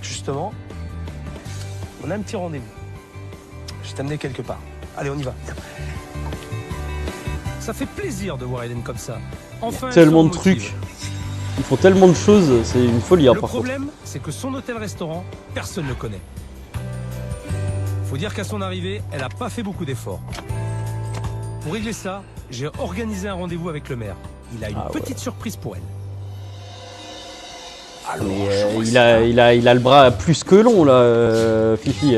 Justement, on a un petit rendez-vous. Je vais t'amener quelque part. Allez, on y va. Viens. Ça fait plaisir de voir Hélène comme ça. Enfin, elle Tellement de se motive. trucs. Ils font tellement de choses, c'est une folie, hein, Le par contre. problème, c'est que son hôtel-restaurant, personne ne le connaît. Faut dire qu'à son arrivée, elle n'a pas fait beaucoup d'efforts. Pour régler ça, j'ai organisé un rendez-vous avec le maire. Il a une Ah ouais. petite surprise pour elle. Mais, il a le bras plus que long, là, Fifi.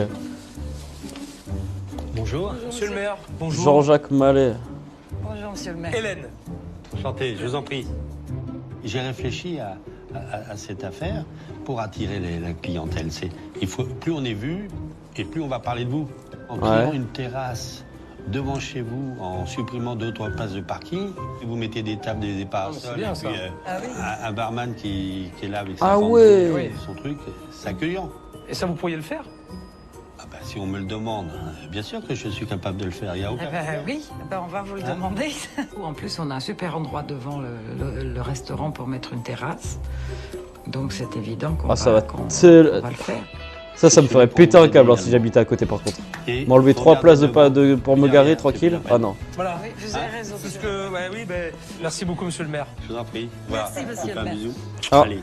Bonjour. Monsieur le maire, bonjour. Jean-Jacques Mallet. Bonjour, monsieur le maire. Hélène. Enchanté, je vous en prie. J'ai réfléchi à cette affaire pour attirer la clientèle. Plus on est vu et plus on va parler de vous. En créant une terrasse devant chez vous, en supprimant 2 ou 3 places de parking, vous mettez des tables, des parasols, bien, et puis ça. un barman qui est là avec Ah sa ouais. fente, Oui. son truc, c'est accueillant. Et ça, vous pourriez le faire? Ah bah, si on me le demande, bien sûr que je suis capable de le faire, il n'y a aucun Eh ben, oui, on va vous le demander. En plus, on a un super endroit devant le restaurant pour mettre une terrasse. Donc c'est évident qu'on Ah, ça va. qu'on C'est- va le faire. Ça me ferait péter un câble, hein, si j'habitais à côté, par contre. Et M'enlever faut 3 places regarder pour me devant. garer C'est tranquille. plus la Ah peine. non. Voilà. Oui, vous avez raison. Parce monsieur. que, ouais, oui, ben, merci beaucoup, monsieur le maire. Je vous en prie. Voilà. Merci, monsieur Je vous fais le un maire. bisou. Ah. Allez.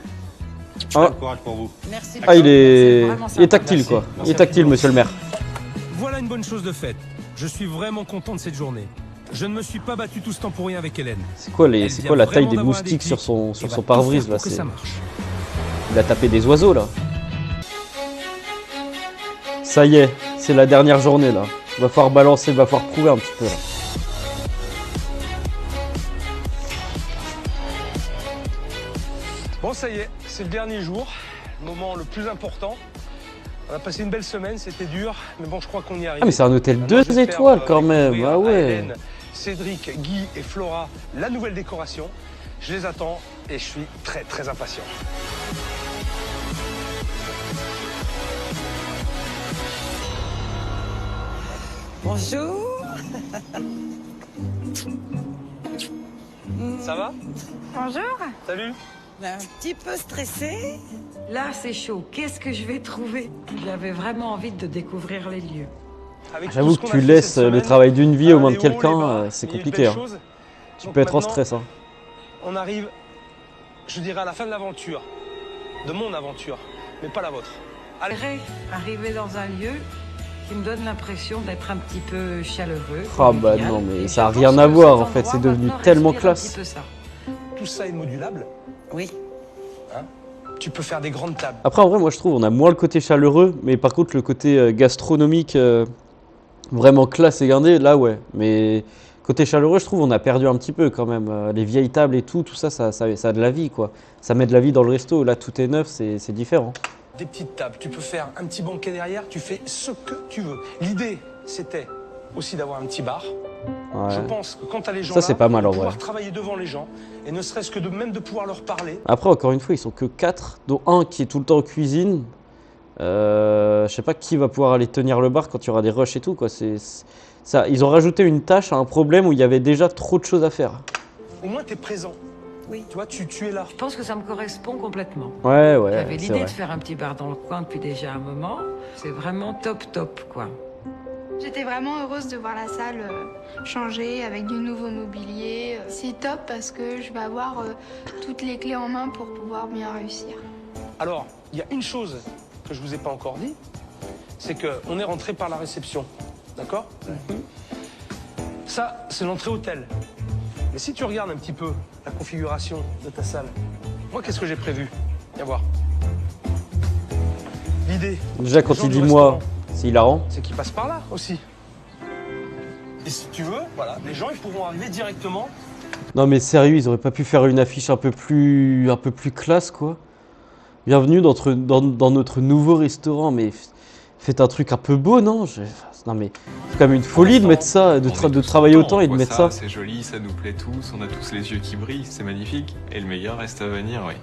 Ah. Bon courage pour vous. Merci. Ah, il C'est est, vraiment il est sympa. tactile, Merci. quoi. Merci Il est tactile, monsieur le maire. Voilà une bonne chose de faite. Je suis vraiment content de cette journée. Je ne me suis pas battu tout ce temps pour rien avec Hélène. C'est quoi, Elle c'est vient quoi la taille vraiment des d'avoir un moustiques déclic sur et va son tout pare-brise, faire là? pour que ça marche. Il a tapé des oiseaux, là. Ça y est, c'est la dernière journée, là. Va falloir balancer, va falloir prouver un petit peu, là. Bon, ça y est, c'est le dernier jour, le moment le plus important. On a passé une belle semaine, c'était dur, mais bon, je crois qu'on y arrive. Ah, mais c'est un hôtel 2 étoiles quand même. Ah ouais. Cédric, Guy et Flora, la nouvelle décoration. Je les attends et je suis très très impatient. Bonjour. Ça va? Bonjour. Salut. Un petit peu stressé. Là, c'est chaud. Qu'est-ce que je vais trouver? J'avais vraiment envie de découvrir les lieux. J'avoue que tu laisses le travail d'une vie aux mains de quelqu'un, c'est compliqué. Hein. Tu peux être en stress. Hein. On arrive, je dirais, à la fin de l'aventure. De mon aventure, mais pas la vôtre. Allez, arriver dans un lieu qui me donne l'impression d'être un petit peu chaleureux. Ah bah non, mais ça n'a rien à voir en fait, c'est devenu tellement classe. Tout ça est modulable. Oui. Hein? Tu peux faire des grandes tables. Après, en vrai, moi je trouve on a moins le côté chaleureux, mais par contre le côté gastronomique, vraiment classe et gardé, là ouais. Mais côté chaleureux, je trouve on a perdu un petit peu quand même. Les vieilles tables et tout ça a de la vie quoi. Ça met de la vie dans le resto. Là, tout est neuf, c'est différent. Des petites tables, tu peux faire un petit banquet derrière, tu fais ce que tu veux. L'idée, c'était aussi d'avoir un petit bar. Ouais. Je pense que quand tu as les gens ça, c'est pas mal, de en pouvoir vrai. travailler devant les gens, et ne serait-ce que même de pouvoir leur parler. Après, encore une fois, ils sont que 4, dont un qui est tout le temps en cuisine. Je sais pas qui va pouvoir aller tenir le bar quand il y aura des rushs et tout. Quoi. Ça, ils ont rajouté une tâche à un problème où il y avait déjà trop de choses à faire. Au moins, tu es présent. Oui. Tu vois, tu es là. Je pense que ça me correspond complètement. Ouais, J'avais c'est l'idée vrai. de faire un petit bar dans le coin depuis déjà un moment. C'est vraiment top, quoi. J'étais vraiment heureuse de voir la salle changer avec du nouveau mobilier. C'est top parce que je vais avoir toutes les clés en main pour pouvoir bien réussir. Alors, il y a une chose que je vous ai pas encore dit, c'est qu'on est rentré par la réception. D'accord? Ça, c'est l'entrée hôtel. Mais si tu regardes un petit peu la configuration de ta salle, moi, qu'est-ce que j'ai prévu? Viens voir. L'idée. Déjà, quand des gens il du dit moi, restaurant, c'est hilarant. c'est qu'ils passent par là aussi. Et si tu veux, voilà, les gens, ils pourront arriver directement. Non, mais sérieux, ils auraient pas pu faire une affiche un peu plus classe, quoi. Bienvenue dans notre nouveau restaurant, mais faites un truc un peu beau, non? Non, mais c'est quand même une folie de mettre ça, de travailler autant et de mettre ça. C'est joli, ça nous plaît tous, on a tous les yeux qui brillent, c'est magnifique. Et le meilleur reste à venir, oui.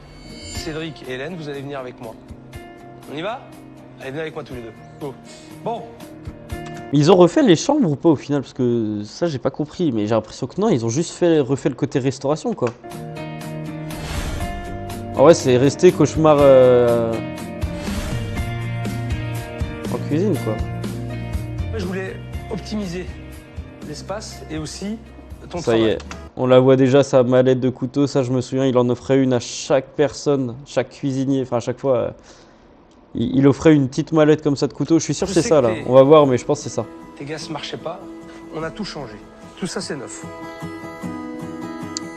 Cédric et Hélène, vous allez venir avec moi. On y va? Allez, venez avec moi tous les deux. Go. Bon. Ils ont refait les chambres ou pas au final? Parce que ça, j'ai pas compris, mais j'ai l'impression que non, ils ont juste refait le côté restauration, quoi. Ah ouais, c'est resté cauchemar en cuisine, quoi. Moi, je voulais optimiser l'espace et aussi ton Ça travail. y est, on la voit déjà, sa mallette de couteau. Ça, je me souviens, il en offrait une à chaque personne, chaque cuisinier. Enfin, à chaque fois, il offrait une petite mallette comme ça de couteau. Je suis sûr que Je c'est sais ça, que là. On va voir, mais je pense que c'est ça. Tes gaz ne marchaient pas, on a tout changé. Tout ça, c'est neuf.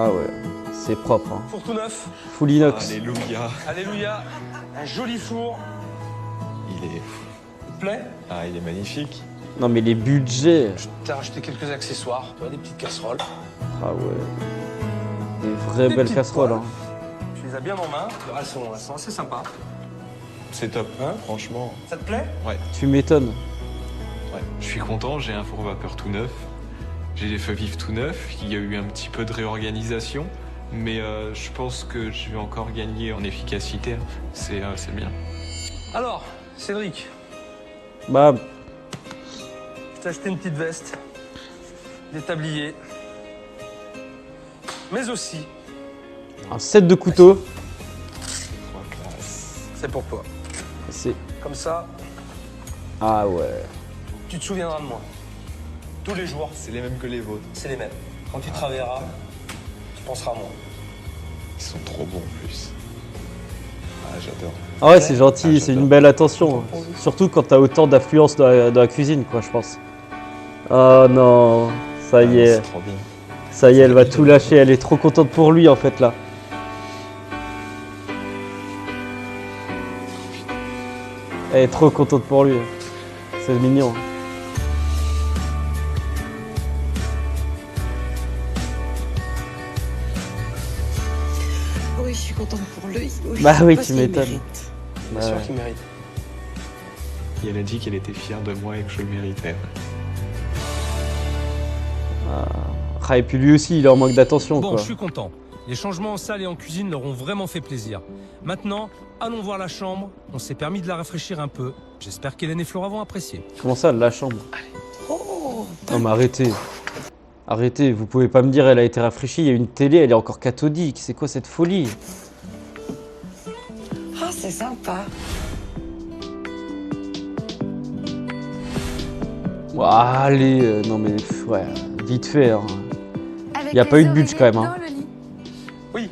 Ah ouais, c'est propre. Hein. Four tout neuf. Full inox. Alléluia. Alléluia. Un joli four. Il est... Il te plaît? Ah, il est magnifique. Non, mais les budgets. Je t'ai racheté quelques accessoires. Tu vois, des petites casseroles. Ah ouais. Des vraies belles petites casseroles. poêles. Hein. Tu les as bien en main. Elles sont assez sympas. C'est top, Hein? franchement. Ça te plaît? Ouais, Tu m'étonnes. ouais. Je suis content, j'ai un four vapeur tout neuf. J'ai des feux vifs tout neufs. Il y a eu un petit peu de réorganisation. Mais je pense que je vais encore gagner en efficacité. C'est bien. Alors, Cédric, Bah, je t'ai acheté une petite veste, des tabliers, mais aussi, un set de couteaux. Trop classe. c'est pour toi. C'est... Comme ça, Ah ouais. tu te souviendras de moi. Tous les jours, C'est les mêmes que les vôtres. c'est les mêmes. Quand tu travailleras, tu penseras à moi. Ils sont trop bons en plus. Ah, j'adore. Ah ouais, c'est gentil, Ah, c'est j'adore. une belle attention. Surtout quand t'as autant d'affluence dans la cuisine, quoi, je pense. Oh non, ça y Ah, est. c'est trop bien. Ça y est, elle va tout lâcher. Elle est trop contente pour lui, en fait, là. Elle est trop contente pour lui. C'est mignon. Oui, je suis contente pour lui. Oui, Bah oui, parce tu qu'il m'étonnes. mérite. Bien Ouais. sûr qu'il mérite. Et elle a dit qu'elle était fière de moi et que je le méritais. Ah, et puis lui aussi, il est en manque d'attention, Bon, quoi. je suis content. Les changements en salle et en cuisine leur ont vraiment fait plaisir. Maintenant, allons voir la chambre. On s'est permis de la rafraîchir un peu. J'espère qu'Hélène et Flora vont apprécier. Comment ça, la chambre? Oh, Non, mais arrêtez. Arrêtez, vous pouvez pas me dire elle a été rafraîchie, il y a une télé, elle est encore cathodique. C'est quoi cette folie? ah, c'est sympa. Ouah, allez, non mais ouais, vite fait. Hein. Avec Il y a les pas eu de budget quand oreillettes même. Hein. dans le lit. Oui.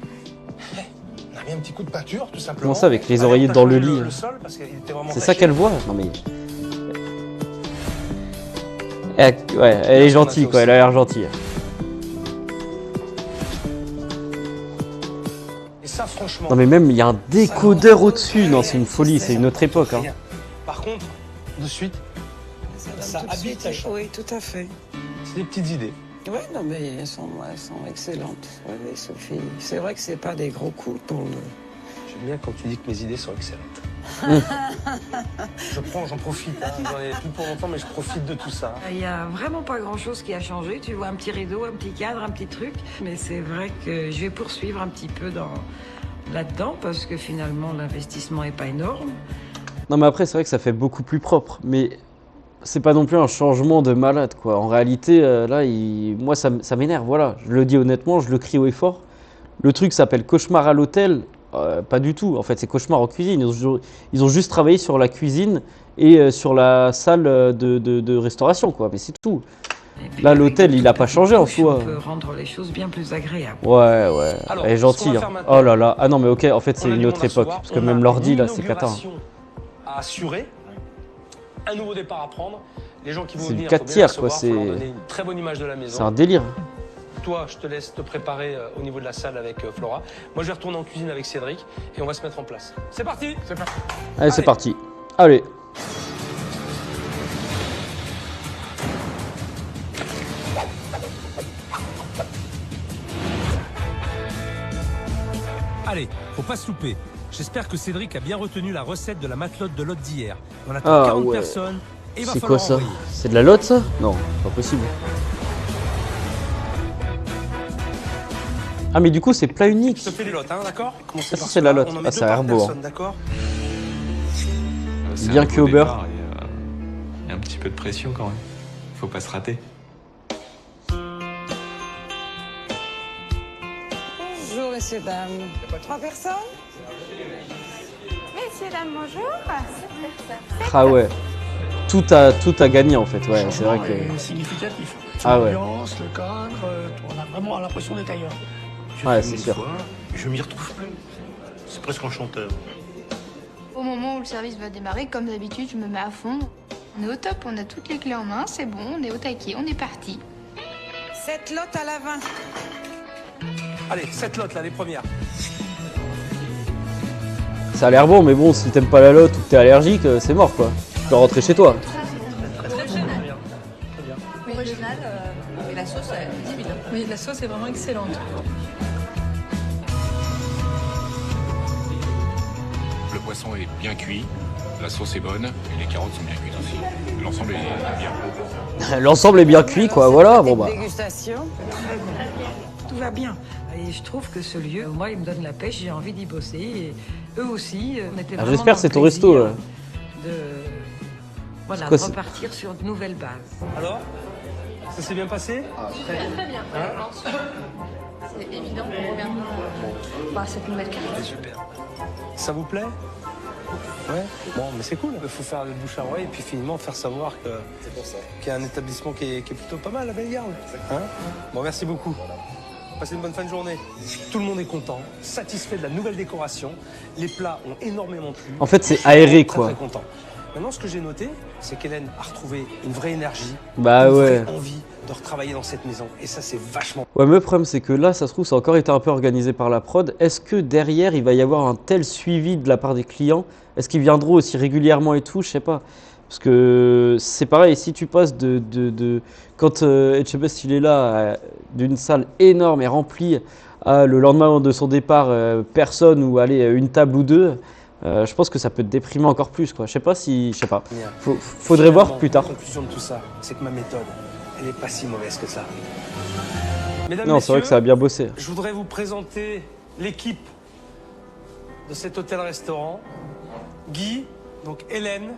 On a mis un petit coup de peinture, tout simplement. Comment ça, avec les Allez, oreillettes on t'a dans le changé lit, Le sol, parce qu'il était vraiment C'est ça taché. qu'elle voit? Non mais. Ouais, elle est gentille quoi, elle a l'air gentille. Et ça, franchement. Non mais même il y a un décodeur au-dessus, non c'est une folie, c'est une autre époque. Hein. rien. Par contre, de suite, ça donne tout de habite suite, la chambre. oui, tout à fait. C'est des petites idées. Oui, non, mais elles sont excellentes. Oui, oui, Sophie. C'est vrai que c'est pas des gros coups pour le... J'aime bien quand tu dis que mes idées sont excellentes. J'en profite. Hein. J'en ai plus pour longtemps, mais je profite de tout ça. Il n'y a vraiment pas grand-chose qui a changé. Tu vois un petit rideau, un petit cadre, un petit truc. Mais c'est vrai que je vais poursuivre un petit peu là-dedans parce que finalement, l'investissement n'est pas énorme. Non mais après c'est vrai que ça fait beaucoup plus propre, mais c'est pas non plus un changement de malade quoi. En réalité là, moi ça m'énerve, voilà. Je le dis honnêtement, je le crie haut et fort. Le truc s'appelle cauchemar à l'hôtel, pas du tout. En fait c'est cauchemar en cuisine. Ils ont juste travaillé sur la cuisine et sur la salle de restauration quoi, mais c'est tout. Là l'hôtel il a pas changé en soi. On peut rendre les choses bien plus agréables. Ouais, Alors, elle est ce qu'on gentille. va faire Hein. maintenant, Oh là là, ah non mais ok, en fait c'est on a une du autre monde à époque. recevoir. Parce que On même a l'ordi une là c'est cata. inauguration à assurer, un nouveau départ à prendre. Les gens qui vont C'est du venir, 4 faut bien tiers, les quoi, recevoir, faut leur c'est- donner une très bonne image de la maison. C'est un délire. Toi, je te laisse te préparer au niveau de la salle avec Flora. Moi, je vais retourner en cuisine avec Cédric et on va se mettre en place. C'est parti. C'est parti. Allez, c'est Allez. parti. Allez. Allez, faut pas se louper. J'espère que Cédric a bien retenu la recette de la matelote de l'hôte d'hier. On attend Ah, 40 ouais. personnes et il va C'est falloir quoi ça? envoyer. C'est de la lotte ça? Non, pas possible. Ah mais du coup c'est plat unique. Je te fais les lots, hein, d'accord? Commencez Ah, ça, par c'est la cela. lotte. On en Ah, met ça deux a par l'air beau, hein. personne, d'accord? C'est Bien un cuit beau au beurre. départ et, il y a un petit peu de pression quand même. Faut pas se rater. Bonjour, messieurs, dames. 3 personnes? Messieurs, dames, bonjour. Ah ouais. Tout a gagné en fait. Ouais, c'est vrai que. est significatif. Ah ouais. L'ambiance, le cadre, on a vraiment l'impression d'être ailleurs. Ouais, c'est sûr. Je m'y retrouve plus. C'est presque enchanteur. Au moment où le service va démarrer, comme d'habitude, je me mets à fond. On est au top, on a toutes les clés en main, c'est bon, on est au taquet, on est parti. Cette lotte à la 20. Allez, cette lotte là, les premières. Ça a l'air bon, mais bon, si t'aimes pas la lotte ou que t'es allergique, c'est mort quoi. Tu peux rentrer chez toi. Original, et la sauce est divine. Oui, la sauce est vraiment excellente. Le poisson est bien cuit, la sauce est bonne et les carottes sont bien cuites aussi. L'ensemble est bien. L'ensemble est bien cuit quoi, voilà. Bon bah. Dégustation. Tout va bien. Et je trouve que ce lieu, moi, il me donne la pêche, j'ai envie d'y bosser. Et eux aussi, on était vraiment J'espère dans c'est le au resto. plaisir de voilà, C'est quoi, de c'est- repartir sur de nouvelles bases. Alors, ça s'est bien passé? Très bien. C'est évident qu'on revient voir cette nouvelle carte. Super. Ça vous plaît? Ouais. Bon, mais c'est cool. Il faut faire le bouche à oreille et puis finalement faire savoir que qu'il y a un établissement qui est plutôt pas mal, la Bellegarde. Hein? Bon, merci beaucoup. Passez une bonne fin de journée. Tout le monde est content, satisfait de la nouvelle décoration. Les plats ont énormément plu. En fait, c'est Je suis aéré, très, quoi. Très content. Maintenant, ce que j'ai noté, c'est qu'Hélène a retrouvé une vraie énergie, Bah une ouais. vraie envie de retravailler dans cette maison. Et ça, c'est vachement. Ouais, mais le problème, c'est que là, ça se trouve, ça a encore été un peu organisé par la prod. Est-ce que derrière, il va y avoir un tel suivi de la part des clients? Est-ce qu'ils viendront aussi régulièrement et tout? Je sais pas. Parce que c'est pareil, si tu passes quand Etchebest il est là, d'une salle énorme et remplie, à le lendemain de son départ, personne ou allez, une table ou deux, je pense que ça peut te déprimer encore plus, quoi. Je sais pas. Faudrait voir plus tard. La conclusion de tout ça, c'est que ma méthode, elle est pas si mauvaise que ça. Mesdames, Non, c'est vrai que ça a bien bossé. Je voudrais vous présenter l'équipe de cet hôtel-restaurant. Guy, donc Hélène,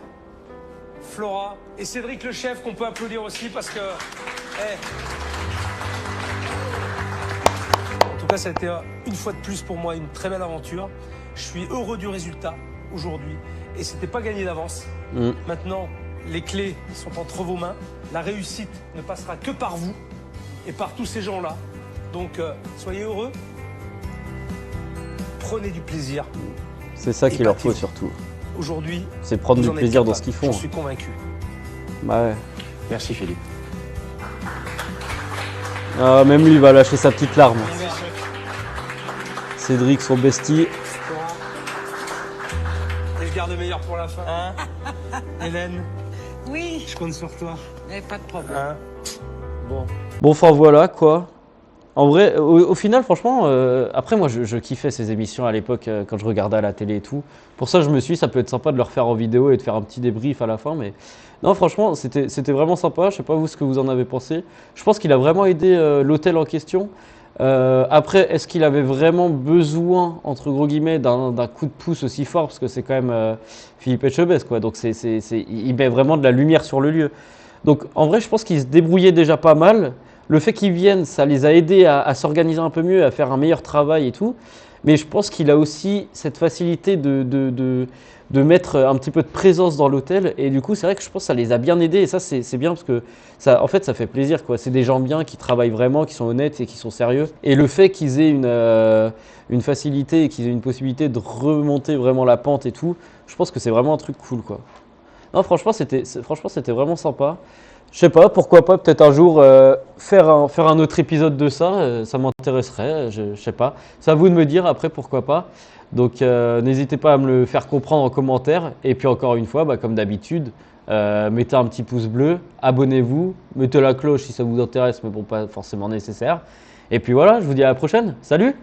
Flora et Cédric le chef qu'on peut applaudir aussi parce que... En tout cas, ça a été une fois de plus pour moi une très belle aventure. Je suis heureux du résultat aujourd'hui et c'était pas gagné d'avance. Maintenant, les clés sont entre vos mains. La réussite ne passera que par vous et par tous ces gens-là. Donc, soyez heureux. Prenez du plaisir. C'est ça qu'il leur faut surtout. Aujourd'hui, c'est prendre du plaisir dans ce qu'ils font. Je suis convaincu. Bah ouais. Merci Philippe. Ah, même lui il va lâcher sa petite larme. Cédric, son bestie. Et je garde le meilleur pour la fin. Hein Hélène, Oui, je compte sur toi. pas de problème. Hein bon. Bon, enfin voilà quoi. En vrai, au final, franchement, après moi je kiffais ces émissions à l'époque quand je regardais à la télé et tout. Pour ça, je me suis dit, ça peut être sympa de le refaire en vidéo et de faire un petit débrief à la fin. Mais non, franchement, c'était vraiment sympa. Je sais pas vous ce que vous en avez pensé. Je pense qu'il a vraiment aidé l'hôtel en question. Après, est-ce qu'il avait vraiment besoin, entre gros guillemets, d'un coup de pouce aussi fort? Parce que c'est quand même Philippe Etchebest, quoi. Donc il met vraiment de la lumière sur le lieu. Donc en vrai, je pense qu'il se débrouillait déjà pas mal. Le fait qu'ils viennent, ça les a aidés à s'organiser un peu mieux, à faire un meilleur travail et tout. Mais je pense qu'il a aussi cette facilité de mettre un petit peu de présence dans l'hôtel. Et du coup, c'est vrai que je pense que ça les a bien aidés. Et ça, c'est bien parce que ça, en fait, ça fait plaisir, quoi. C'est des gens bien qui travaillent vraiment, qui sont honnêtes et qui sont sérieux. Et le fait qu'ils aient une facilité et qu'ils aient une possibilité de remonter vraiment la pente et tout, je pense que c'est vraiment un truc cool, quoi. Non, franchement, c'était vraiment sympa. Je sais pas, pourquoi pas peut-être un jour faire un autre épisode de ça, ça m'intéresserait, je sais pas. C'est à vous de me dire après pourquoi pas. Donc n'hésitez pas à me le faire comprendre en commentaire. Et puis encore une fois, comme d'habitude, mettez un petit pouce bleu, abonnez-vous, mettez la cloche si ça vous intéresse, mais bon, pas forcément nécessaire. Et puis voilà, je vous dis à la prochaine. Salut!